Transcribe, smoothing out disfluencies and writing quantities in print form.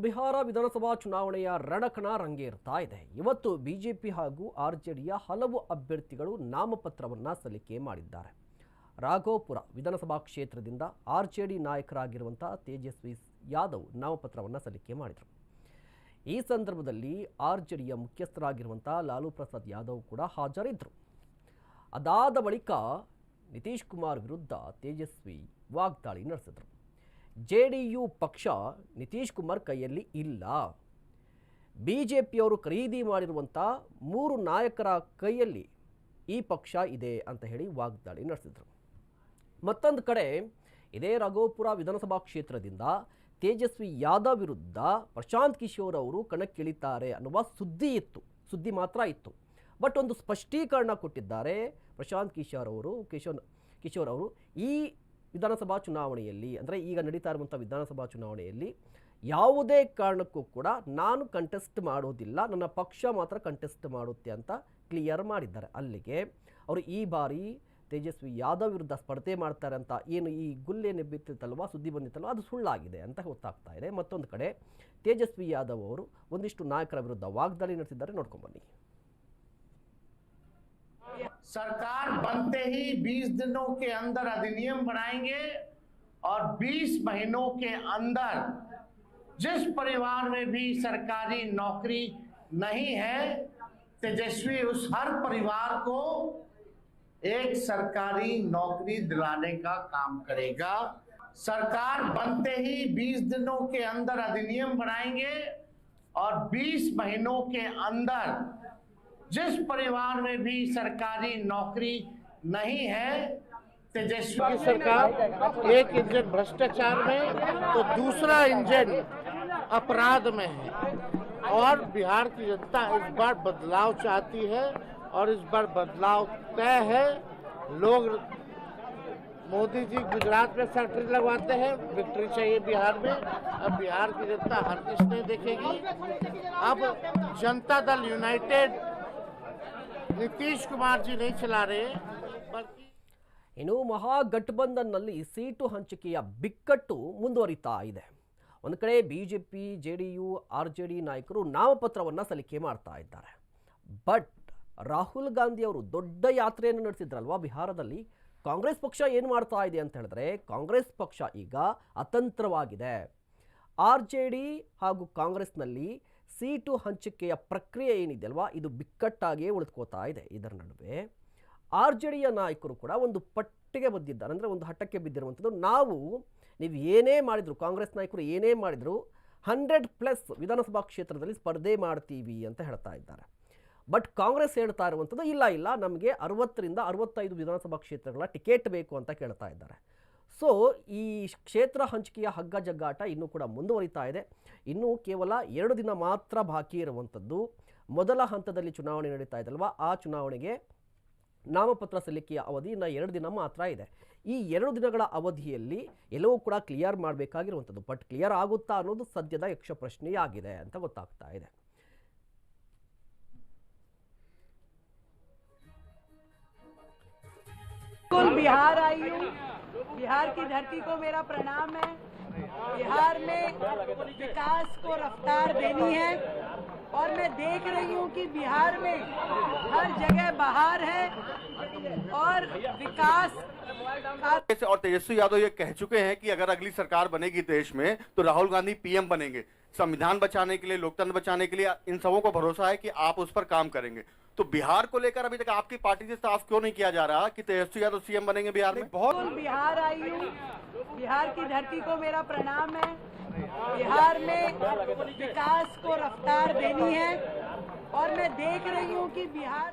ಬಿಹಾರ ವಿಧಾನಸಭಾ ಚುನಾವಣೆಯ ರಣಕಣ ರಂಗೇರ್ತಾ ಇದೆ. ಇವತ್ತು ಬಿಜೆಪಿ ಹಾಗೂ ಆರ್ಜೆಡಿಯ ಹಲವು ಅಭ್ಯರ್ಥಿಗಳು ನಾಮಪತ್ರವನ್ನು ಸಲ್ಲಿಕೆ ಮಾಡಿದ್ದಾರೆ. ರಾಘೋಪುರ ವಿಧಾನಸಭಾ ಕ್ಷೇತ್ರದಿಂದ ಆರ್ಜೆಡಿ ನಾಯಕರಾಗಿರುವಂತಹ ತೇಜಸ್ವಿ ಯಾದವ್ ನಾಮಪತ್ರವನ್ನು ಸಲ್ಲಿಕೆ ಮಾಡಿದರು. ಈ ಸಂದರ್ಭದಲ್ಲಿ ಆರ್ಜೆಡಿಯ ಮುಖ್ಯಸ್ಥರಾಗಿರುವಂತಹ ಲಾಲೂ ಪ್ರಸಾದ್ ಯಾದವ್ ಕೂಡ ಹಾಜರಿದ್ದರು. ಅದಾದ ಬಳಿಕ ನಿತೀಶ್ ಕುಮಾರ್ ವಿರುದ್ಧ ತೇಜಸ್ವಿ ವಾಗ್ದಾಳಿ ನಡೆಸಿದರು. ಜೆಡಿಯು ಪಕ್ಷ ನಿತೀಶ್ ಕುಮಾರ್ ಕೈಯಲ್ಲಿ ಇಲ್ಲ, ಬಿಜೆಪಿಯವರು ಖರೀದಿ ಮಾಡಿರುವಂಥ 3 ನಾಯಕರ ಕೈಯಲ್ಲಿ ಈ ಪಕ್ಷ ಇದೆ ಅಂತ ಹೇಳಿ ವಾಗ್ದಾಳಿ ನಡೆಸಿದರು. ಮತ್ತೊಂದು ಕಡೆ ಇದೇ ರಾಘೋಪುರ ವಿಧಾನಸಭಾ ಕ್ಷೇತ್ರದಿಂದ ತೇಜಸ್ವಿ ಯಾದವ್ ವಿರುದ್ಧ ಪ್ರಶಾಂತ್ ಕಿಶೋರ್ ಅವರು ಕಣಕ್ಕಿಳಿತಾರೆ ಅನ್ನುವ ಸುದ್ದಿ ಮಾತ್ರ ಇತ್ತು. ಬಟ್ ಒಂದು ಸ್ಪಷ್ಟೀಕರಣ ಕೊಟ್ಟಿದ್ದಾರೆ ಪ್ರಶಾಂತ್ ಕಿಶೋರ್ ಅವರು ಈ ವಿಧಾನಸಭಾ ಚುನಾವಣೆಯಲ್ಲಿ, ಅಂದರೆ ಈಗ ನಡೀತಾ ಇರುವಂಥ ವಿಧಾನಸಭಾ ಚುನಾವಣೆಯಲ್ಲಿ ಯಾವುದೇ ಕಾರಣಕ್ಕೂ ಕೂಡ ನಾನು ಕಂಟೆಸ್ಟ್ ಮಾಡೋದಿಲ್ಲ, ನನ್ನ ಪಕ್ಷ ಮಾತ್ರ ಕಂಟೆಸ್ಟ್ ಮಾಡುತ್ತೆ ಅಂತ ಕ್ಲಿಯರ್ ಮಾಡಿದ್ದಾರೆ. ಅಲ್ಲಿಗೆ ಅವರು ಈ ಬಾರಿ ತೇಜಸ್ವಿ ಯಾದವ್ ವಿರುದ್ಧ ಸ್ಪರ್ಧೆ ಮಾಡ್ತಾರೆ ಅಂತ ಏನು ಈ ಗುಲ್ಲೇನೆ ಬಿತ್ತಿತ್ತಲ್ವ, ಸುದ್ದಿ ಬಂದಿತ್ತಲ್ವ, ಅದು ಸುಳ್ಳಾಗಿದೆ ಅಂತ ಗೊತ್ತಾಗ್ತಾ ಇದೆ. ಮತ್ತೊಂದು ಕಡೆ ತೇಜಸ್ವಿ ಯಾದವ್ ಅವರು ಒಂದಿಷ್ಟು ನಾಯಕರ ವಿರುದ್ಧ ವಾಗ್ದಾಳಿ ನಡೆಸಿದ್ದಾರೆ. ನೋಡ್ಕೊಂಡ್ಬನ್ನಿ. सरकार बनते ही 20 दिनों के अंदर अधिनियम बनाएंगे और 20 महीनों के अंदर जिस परिवार में भी सरकारी नौकरी नहीं है, तेजस्वी उस हर परिवार को एक सरकारी नौकरी दिलाने का काम करेगा। सरकार बनते ही 20 दिनों के अंदर अधिनियम बनाएंगे और 20 महीनों के अंदर जिस परिवार में भी सरकारी नौकरी नहीं है, तेजस्वी की सरकार एक इंजन भ्रष्टाचार में तो दूसरा इंजन अपराध में है और बिहार की जनता इस बार बदलाव चाहती है और इस बार बदलाव तय है। लोग मोदी जी गुजरात में फैक्ट्री लगवाते हैं, विक्ट्री चाहिए बिहार में। अब बिहार की जनता हर किस नहीं देखेगी। अब जनता दल यूनाइटेड ನಿತೀಶ್ ಕುಮಾರ್ ಜಿ नहीं चला रहे बल्कि ಇನ್ನು ಮಹಾಗಠಬಂಧನ್ನಲ್ಲಿ ಸೀಟು ಹಂಚಿಕೆಯ ಬಿಕ್ಕಟ್ಟು ಮುಂದುವರಿತಾ ಇದೆ. ಒಂದು ಕಡೆ ಬಿಜೆಪಿ, ಜೆಡಿಯು, ಆರ್ಜೆಡಿ ನಾಯಕರು ನಾಮಪತ್ರವನ್ನು ಸಲ್ಲಿಕೆ ಮಾಡ್ತಾ ಇದ್ದಾರೆ. ಬಟ್ ರಾಹುಲ್ ಗಾಂಧಿ ಅವರು ದೊಡ್ಡ ಯಾತ್ರೆಯನ್ನು ನಡೆಸಿದ್ರಲ್ವಾ ಬಿಹಾರದಲ್ಲಿ. ಕಾಂಗ್ರೆಸ್ ಪಕ್ಷ ಏನು ಮಾಡ್ತಾ ಇದೆ ಅಂತ ಹೇಳಿದ್ರೆ, ಕಾಂಗ್ರೆಸ್ ಪಕ್ಷ ಈಗ ಅತಂತ್ರವಾಗಿದೆ. ಆರ್ಜೆಡಿ ಹಾಗೂ ಕಾಂಗ್ರೆಸ್ನಲ್ಲಿ ಸೀಟು ಹಂಚಿಕೆಯ ಪ್ರಕ್ರಿಯೆ ಏನಿದೆಯಲ್ವಾ, ಇದು ಬಿಕ್ಕಟ್ಟಾಗಿಯೇ ಉಳಿದುಕೋತಾ ಇದೆ. ಇದರ ನಡುವೆ ಆರ್ಜೆಡಿಯ ನಾಯಕರು ಕೂಡ ಒಂದು ಪಟ್ಟಿಗೆ ಬದ್ದಿದ್ದಾರೆ, ಅಂದರೆ ಒಂದು ಹಠಕ್ಕೆ ಬಿದ್ದಿರುವಂಥದ್ದು. ನೀವು ಏನೇ ಮಾಡಿದ್ರು, ಕಾಂಗ್ರೆಸ್ ನಾಯಕರು ಏನೇ ಮಾಡಿದ್ರು 100+ ವಿಧಾನಸಭಾ ಕ್ಷೇತ್ರದಲ್ಲಿ ಸ್ಪರ್ಧೆ ಮಾಡ್ತೀವಿ ಅಂತ ಹೇಳ್ತಾ ಇದ್ದಾರೆ. ಬಟ್ ಕಾಂಗ್ರೆಸ್ ಹೇಳ್ತಾ ಇರುವಂಥದ್ದು ಇಲ್ಲ, ನಮಗೆ 60ರಿಂದ 65 ವಿಧಾನಸಭಾ ಕ್ಷೇತ್ರಗಳ ಟಿಕೆಟ್ ಬೇಕು ಅಂತ ಕೇಳ್ತಾ ಇದ್ದಾರೆ. ಸೊ ಈ ಕ್ಷೇತ್ರ ಹಂಚಿಕೆಯ ಹಗ್ಗ ಜಗ್ಗಾಟ ಇನ್ನೂ ಕೂಡ ಮುಂದುವರಿತಾ ಇದೆ. ಇನ್ನೂ ಕೇವಲ 2 ದಿನ ಮಾತ್ರ ಬಾಕಿ ಇರುವಂಥದ್ದು. ಮೊದಲ ಹಂತದಲ್ಲಿ ಚುನಾವಣೆ ನಡೀತಾ ಇದಲ್ವಾ, ಆ ಚುನಾವಣೆಗೆ ನಾಮಪತ್ರ ಸಲ್ಲಿಕೆಯ ಅವಧಿ ಇನ್ನು 2 ದಿನ ಮಾತ್ರ ಇದೆ. ಈ 2 ದಿನಗಳ ಅವಧಿಯಲ್ಲಿ ಎಲ್ಲವೂ ಕೂಡ ಕ್ಲಿಯರ್ ಮಾಡಬೇಕಾಗಿರುವಂಥದ್ದು. ಬಟ್ ಕ್ಲಿಯರ್ ಆಗುತ್ತಾ ಅನ್ನೋದು ಸದ್ಯದ ಯಕ್ಷ ಪ್ರಶ್ನೆಯಾಗಿದೆ ಅಂತ ಗೊತ್ತಾಗ್ತಾ ಇದೆ. बिहार आई हूँ, बिहार की धरती को मेरा प्रणाम है। बिहार में विकास को रफ्तार देनी है और मैं देख रही हूँ कि बिहार में हर जगह बहार है और विकास और तेजस्वी यादव ये कह चुके हैं कि अगर अगली सरकार बनेगी देश में तो राहुल गांधी पीएम बनेंगे। संविधान बचाने के लिए, लोकतंत्र बचाने के लिए इन सबों को भरोसा है कि आप उस पर काम करेंगे। तो बिहार को लेकर अभी तक आपकी पार्टी से साफ क्यों नहीं किया जा रहा कि तेजस्वी यादव सीएम बनेंगे बिहार में? बहुत बिहार आई हूँ, बिहार की धरती को मेरा प्रणाम है। बिहार में विकास को रफ्तार देनी है और मैं देख रही हूँ कि बिहार